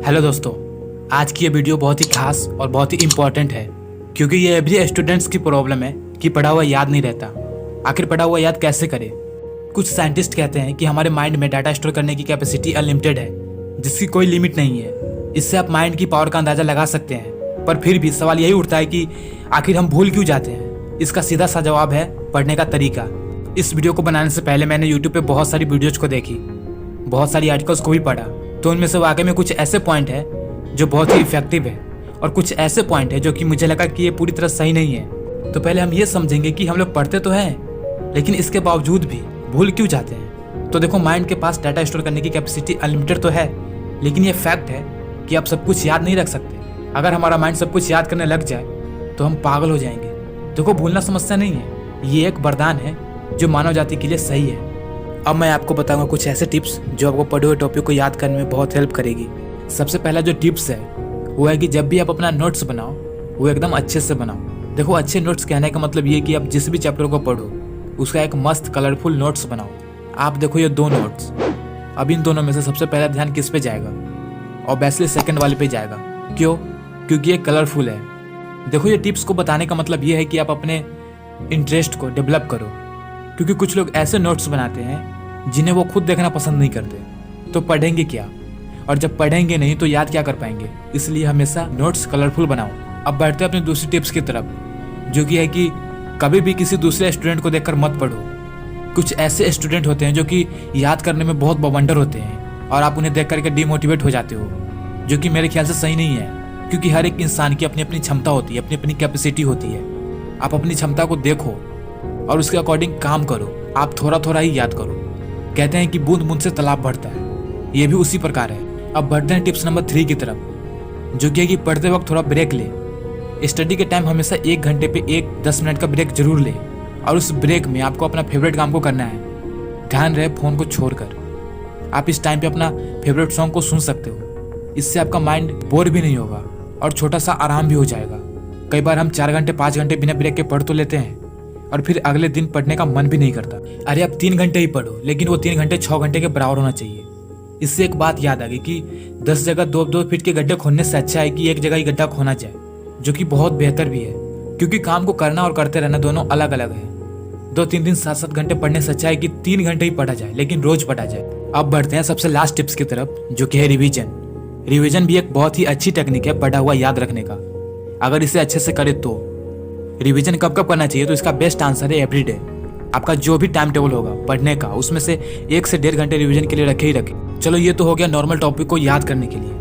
Hello दोस्तों, आज की ये वीडियो बहुत ही खास और बहुत ही इम्पोर्टेंट है क्योंकि ये एवरी स्टूडेंट्स की प्रॉब्लम है कि पढ़ा हुआ याद नहीं रहता। आखिर पढ़ा हुआ याद कैसे करें? कुछ साइंटिस्ट कहते हैं कि हमारे माइंड में डाटा स्टोर करने की कैपेसिटी अनलिमिटेड है, जिसकी कोई लिमिट नहीं है। इससे आप माइंड की पावर का अंदाजा लगा सकते हैं, पर फिर भी सवाल यही उठता है कि आखिर हम भूल क्यों जाते हैं? इसका सीधा सा जवाब है पढ़ने का तरीका। इस वीडियो को बनाने से पहले मैंने यूट्यूब पे बहुत सारी वीडियोज को देखी, बहुत सारी आर्टिकल्स को भी पढ़ा, तो उनमें से वाकई में कुछ ऐसे पॉइंट है जो बहुत ही इफेक्टिव है और कुछ ऐसे पॉइंट है जो कि मुझे लगा कि ये पूरी तरह सही नहीं है। तो पहले हम ये समझेंगे कि हम लोग पढ़ते तो हैं, लेकिन इसके बावजूद भी भूल क्यों जाते हैं। तो देखो, माइंड के पास डाटा स्टोर करने की कैपेसिटी अनलिमिटेड तो है, लेकिन ये फैक्ट है कि आप सब कुछ याद नहीं रख सकते। अगर हमारा माइंड सब कुछ याद करने लग जाए तो हम पागल हो जाएंगे। देखो, भूलना समस्या नहीं है, ये एक वरदान है जो मानव जाति के लिए सही है। अब मैं आपको बताऊंगा कुछ ऐसे टिप्स जो आपको पढ़े हुए टॉपिक को याद करने में बहुत हेल्प करेगी। सबसे पहला जो टिप्स है वो है कि जब भी आप अपना नोट्स बनाओ वो एकदम अच्छे से बनाओ। देखो, अच्छे नोट्स कहने का मतलब ये कि आप जिस भी चैप्टर को पढ़ो उसका एक मस्त कलरफुल नोट्स बनाओ। आप देखो ये दो नोट्स, अब इन दोनों में से सबसे पहला ध्यान किस पे जाएगा? ऑब्वियसली सेकंड वाले पे जाएगा। क्यों? क्योंकि ये कलरफुल है। देखो, ये टिप्स को बताने का मतलब ये है कि आप अपने इंटरेस्ट को डेवलप करो, क्योंकि कुछ लोग ऐसे नोट्स बनाते हैं जिन्हें वो खुद देखना पसंद नहीं करते, तो पढ़ेंगे क्या? और जब पढ़ेंगे नहीं तो याद क्या कर पाएंगे? इसलिए हमेशा नोट्स कलरफुल बनाओ। अब बढ़ते हैं अपनी दूसरी टिप्स की तरफ, जो कि है कि कभी भी किसी दूसरे स्टूडेंट को देखकर मत पढ़ो। कुछ ऐसे स्टूडेंट होते हैं जो कि याद करने में बहुत बवंडर होते हैं और आप उन्हें देख करके डिमोटिवेट हो जाते हो, जो कि मेरे ख्याल से सही नहीं है। क्योंकि हर एक इंसान की अपनी अपनी क्षमता होती है, अपनी अपनी कैपेसिटी होती है। आप अपनी क्षमता को देखो और उसके अकॉर्डिंग काम करो। आप थोड़ा थोड़ा ही याद करो। कहते हैं कि बूंद बूंद से तालाब भरता है, ये भी उसी प्रकार है। अब बढ़ते हैं टिप्स नंबर 3 की तरफ, जो कि है कि पढ़ते वक्त थोड़ा ब्रेक ले। स्टडी के टाइम हमेशा 1 घंटे पे 10 मिनट का ब्रेक जरूर ले, और उस ब्रेक में आपको अपना फेवरेट काम को करना है। ध्यान रहे फोन को छोड़कर। आप इस टाइम पे अपना फेवरेट सॉन्ग को सुन सकते हो। इससे आपका माइंड बोर भी नहीं होगा और छोटा सा आराम भी हो जाएगा। कई बार हम 4 घंटे 5 घंटे बिना ब्रेक के पढ़ तो लेते हैं और फिर अगले दिन पढ़ने का मन भी नहीं करता। अरे आप 3 घंटे ही पढ़ो, लेकिन वो 3 घंटे 6 घंटे के बराबर होना चाहिए। इससे एक बात याद आ गई कि 10 जगह 2 फीट के गड्ढे खोदने से अच्छा है कि एक जगह ही गड्ढा खोना जाए, जो कि बहुत बेहतर भी है। क्योंकि काम को करना और करते रहना दोनों अलग अलग है। 2-3 दिन 7-7 घंटे पढ़ने से अच्छा है कि 3 घंटे ही पढ़ा जाए, लेकिन रोज पढ़ा जाए। अब बढ़ते हैं सबसे लास्ट टिप्स की तरफ, जो कि है रिवीजन। रिवीजन भी एक बहुत ही अच्छी टेक्निक है पढ़ा हुआ याद रखने का। अगर इसे अच्छे से करे तो रिवीजन कब कब करना चाहिए, तो इसका बेस्ट आंसर है एवरीडे। आपका जो भी टाइम टेबल होगा पढ़ने का, उसमें से 1 से 1.5 घंटे रिवीजन के लिए रखे ही रखे। चलो, ये तो हो गया नॉर्मल टॉपिक को याद करने के लिए।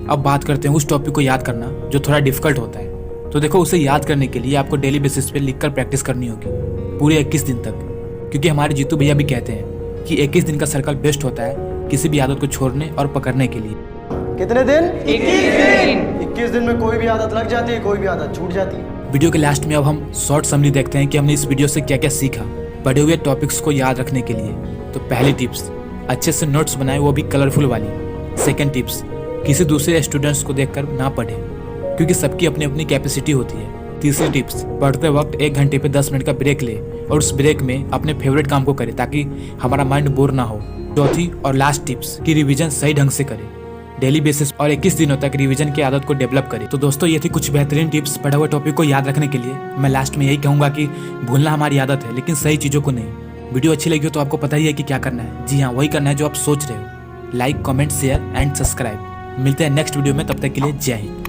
अब बात करते हैं उस टॉपिक को याद करना जो थोड़ा डिफिकल्ट होता है। तो देखो, उसे याद करने के लिए आपको डेली बेसिस पे लिखकर प्रैक्टिस करनी होगी पूरे 21 दिन तक। क्योंकि हमारे जीतू भैया भी कहते हैं कि 21 दिन का सर्कल बेस्ट होता है किसी भी आदत को छोड़ने और पकड़ने के लिए। कितने दिन? 21 दिन। 21 दिन में कोई भी आदत लग जाती है, कोई भी आदत छूट जाती है। वीडियो के लास्ट में अब हम शॉर्ट समरी देखते हैं कि हमने इस वीडियो से क्या क्या सीखा पढ़े हुए टॉपिक्स को याद रखने के लिए। तो पहली टिप्स, अच्छे से नोट्स बनाए, वो भी कलरफुल वाली। सेकंड टिप्स, किसी दूसरे स्टूडेंट्स को देखकर ना पढ़े, क्योंकि सबकी अपनी अपनी कैपेसिटी होती है। तीसरी टिप्स, पढ़ते वक्त 1 घंटे पे 10 मिनट का ब्रेक ले और उस ब्रेक में अपने फेवरेट काम को करे ताकि हमारा माइंड बोर ना हो। चौथी और लास्ट टिप्स की रिवीजन सही ढंग से करें डेली बेसिस और 21 दिनों तक रिवीजन की आदत को डेवलप करें। तो दोस्तों, ये थी कुछ बेहतरीन टिप्स पढ़े हुए टॉपिक को याद रखने के लिए। मैं लास्ट में यही कहूंगा कि भूलना हमारी आदत है, लेकिन सही चीजों को नहीं। वीडियो अच्छी लगी हो तो आपको पता ही है कि क्या करना है। जी हाँ, वही करना है जो आप सोच रहे हो। Like, comment, share and subscribe. मिलते हैं नेक्स्ट वीडियो में, तब तक के लिए जय हिंद।